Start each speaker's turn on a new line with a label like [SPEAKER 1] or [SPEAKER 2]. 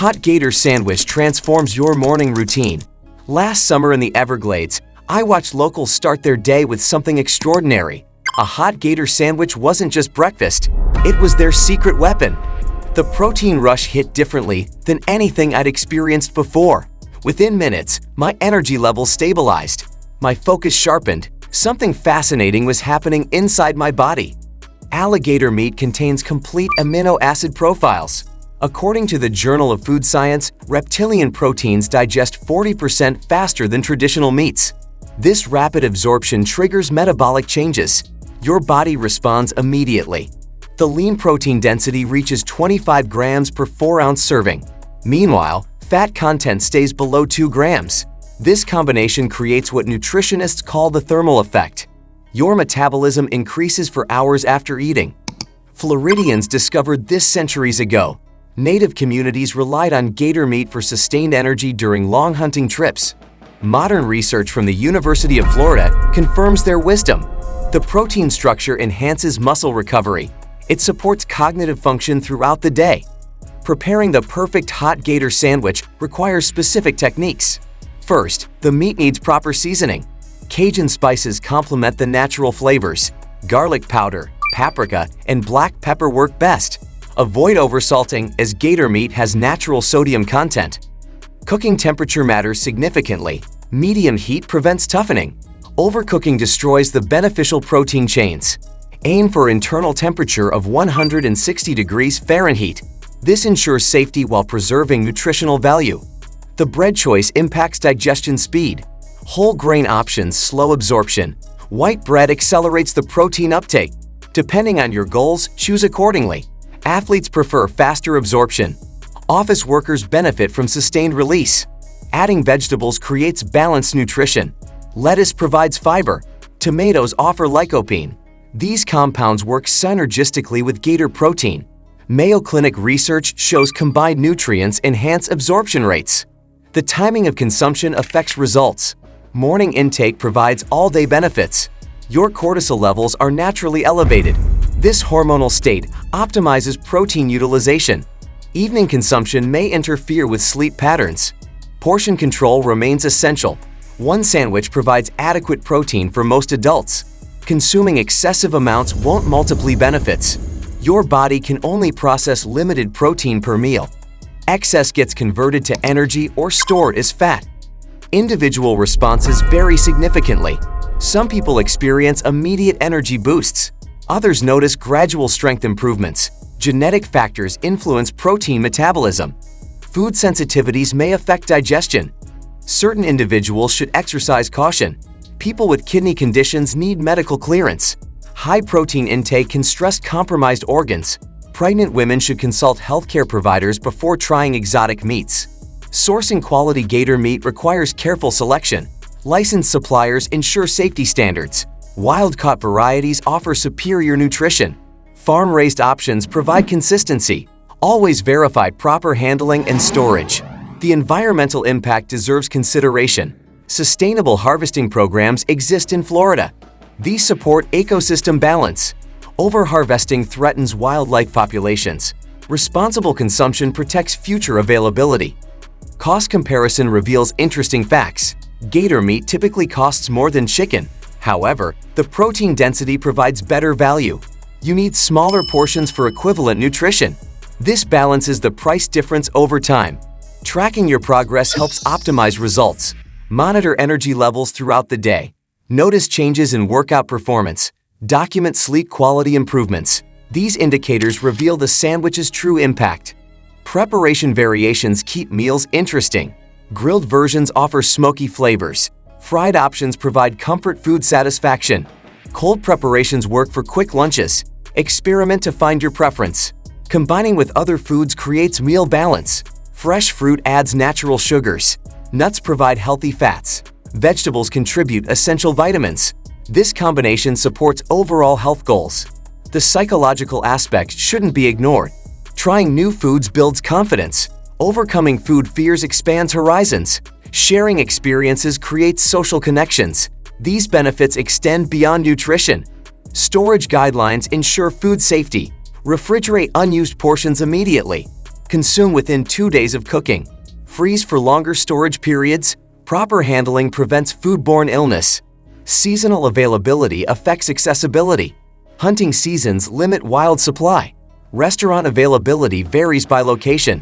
[SPEAKER 1] Hot Gator Sandwich transforms your morning routine. Last summer in the Everglades, I watched locals start their day with something extraordinary. A Hot Gator Sandwich wasn't just breakfast, it was their secret weapon. The protein rush hit differently than anything I'd experienced before. Within minutes, my energy levels stabilized. My focus sharpened. Something fascinating was happening inside my body. Alligator meat contains complete amino acid profiles. According to the Journal of Food Science, reptilian proteins digest 40% faster than traditional meats. This rapid absorption triggers metabolic changes. Your body responds immediately. The lean protein density reaches 25 grams per 4-ounce serving. Meanwhile, fat content stays below 2 grams. This combination creates what nutritionists call the thermal effect. Your metabolism increases for hours after eating. Floridians discovered this centuries ago. Native communities relied on gator meat for sustained energy during long hunting trips. Modern research from the University of Florida confirms their wisdom. The protein structure enhances muscle recovery. It supports cognitive function throughout the day. Preparing the perfect Hot Gator sandwich requires specific techniques. First, the meat needs proper seasoning. Cajun spices complement the natural flavors. Garlic powder, paprika, and black pepper work best. Avoid oversalting as gator meat has natural sodium content. Cooking temperature matters significantly. Medium heat prevents toughening. Overcooking destroys the beneficial protein chains. Aim for internal temperature of 160 degrees Fahrenheit. This ensures safety while preserving nutritional value. The bread choice impacts digestion speed. Whole grain options slow absorption. White bread accelerates the protein uptake. Depending on your goals, choose accordingly. Athletes prefer faster absorption. Office workers benefit from sustained release. Adding vegetables creates balanced nutrition. Lettuce provides fiber. Tomatoes offer lycopene. These compounds work synergistically with gator protein. Mayo Clinic research shows combined nutrients enhance absorption rates. The timing of consumption affects results. Morning intake provides all-day benefits. Your cortisol levels are naturally elevated. This hormonal state optimizes protein utilization. Evening consumption may interfere with sleep patterns. Portion control remains essential. One sandwich provides adequate protein for most adults. Consuming excessive amounts won't multiply benefits. Your body can only process limited protein per meal. Excess gets converted to energy or stored as fat. Individual responses vary significantly. Some people experience immediate energy boosts. Others notice gradual strength improvements. Genetic factors influence protein metabolism. Food sensitivities may affect digestion. Certain individuals should exercise caution. People with kidney conditions need medical clearance. High protein intake can stress compromised organs. Pregnant women should consult healthcare providers before trying exotic meats. Sourcing quality gator meat requires careful selection. Licensed suppliers ensure safety standards. Wild-caught varieties offer superior nutrition. Farm-raised options provide consistency. Always verify proper handling and storage. The environmental impact deserves consideration. Sustainable harvesting programs exist in Florida. These support ecosystem balance. Overharvesting threatens wildlife populations. Responsible consumption protects future availability. Cost comparison reveals interesting facts. Gator meat typically costs more than chicken. However, the protein density provides better value. You need smaller portions for equivalent nutrition. This balances the price difference over time. Tracking your progress helps optimize results. Monitor energy levels throughout the day. Notice changes in workout performance. Document sleep quality improvements. These indicators reveal the sandwich's true impact. Preparation variations keep meals interesting. Grilled versions offer smoky flavors. Fried options provide comfort food satisfaction. Cold preparations work for quick lunches. Experiment to find your preference. Combining with other foods creates meal balance. Fresh fruit adds natural sugars. Nuts provide healthy fats. Vegetables contribute essential vitamins. This combination supports overall health goals. The psychological aspect shouldn't be ignored. Trying new foods builds confidence. Overcoming food fears expands horizons. Sharing experiences creates social connections. These benefits extend beyond nutrition. Storage guidelines ensure food safety. Refrigerate unused portions immediately. Consume within 2 days of cooking. Freeze for longer storage periods. Proper handling prevents foodborne illness. Seasonal availability affects accessibility. Hunting seasons limit wild supply. Restaurant availability varies by location.